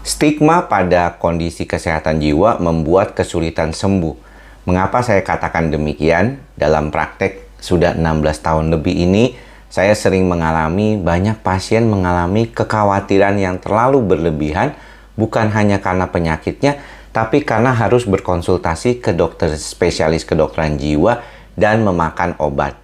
Stigma pada kondisi kesehatan jiwa membuat kesulitan sembuh. Mengapa saya katakan demikian? Dalam praktek sudah 16 tahun lebih ini, saya sering mengalami banyak pasien mengalami kekhawatiran yang terlalu berlebihan, bukan hanya karena penyakitnya, tapi karena harus berkonsultasi ke dokter spesialis kedokteran jiwa dan memakan obat.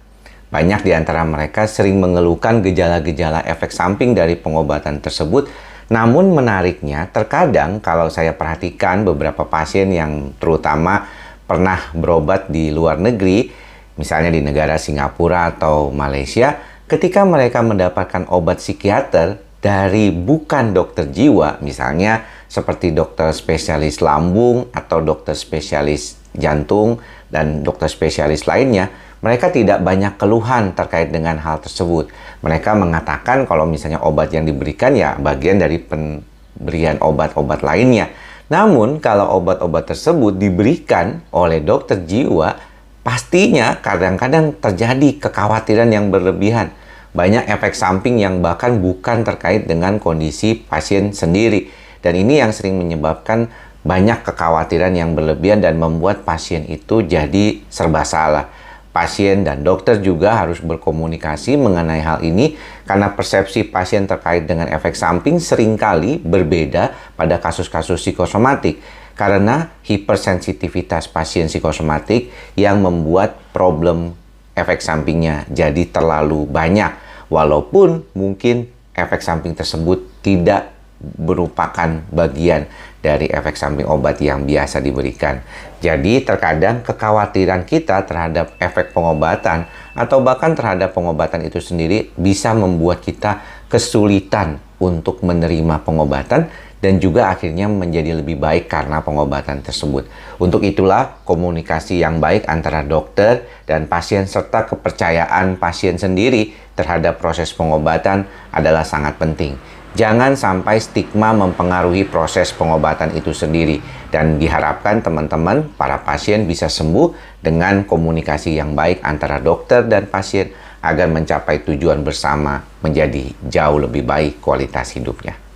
Banyak di antara mereka sering mengeluhkan gejala-gejala efek samping dari pengobatan tersebut. Namun menariknya, terkadang kalau saya perhatikan beberapa pasien yang terutama pernah berobat di luar negeri, misalnya di negara Singapura atau Malaysia, ketika mereka mendapatkan obat psikiater dari bukan dokter jiwa, misalnya seperti dokter spesialis lambung atau dokter spesialis jantung dan dokter spesialis lainnya, mereka tidak banyak keluhan terkait dengan hal tersebut. Mereka mengatakan kalau misalnya obat yang diberikan ya bagian dari pemberian obat-obat lainnya. Namun kalau obat-obat tersebut diberikan oleh dokter jiwa, pastinya kadang-kadang terjadi kekhawatiran yang berlebihan. Banyak efek samping yang bahkan bukan terkait dengan kondisi pasien sendiri. Dan ini yang sering menyebabkan banyak kekhawatiran yang berlebihan dan membuat pasien itu jadi serba salah. Pasien dan dokter juga harus berkomunikasi mengenai hal ini karena persepsi pasien terkait dengan efek samping seringkali berbeda pada kasus-kasus psikosomatik karena hipersensitivitas pasien psikosomatik yang membuat problem efek sampingnya jadi terlalu banyak, walaupun mungkin efek samping tersebut tidak merupakan bagian dari efek samping obat yang biasa diberikan. Jadi terkadang kekhawatiran kita terhadap efek pengobatan atau bahkan terhadap pengobatan itu sendiri bisa membuat kita kesulitan untuk menerima pengobatan dan juga akhirnya menjadi lebih baik karena pengobatan tersebut. Untuk itulah komunikasi yang baik antara dokter dan pasien serta kepercayaan pasien sendiri terhadap proses pengobatan adalah sangat penting. Jangan sampai stigma mempengaruhi proses pengobatan itu sendiri dan diharapkan teman-teman para pasien bisa sembuh dengan komunikasi yang baik antara dokter dan pasien agar mencapai tujuan bersama menjadi jauh lebih baik kualitas hidupnya.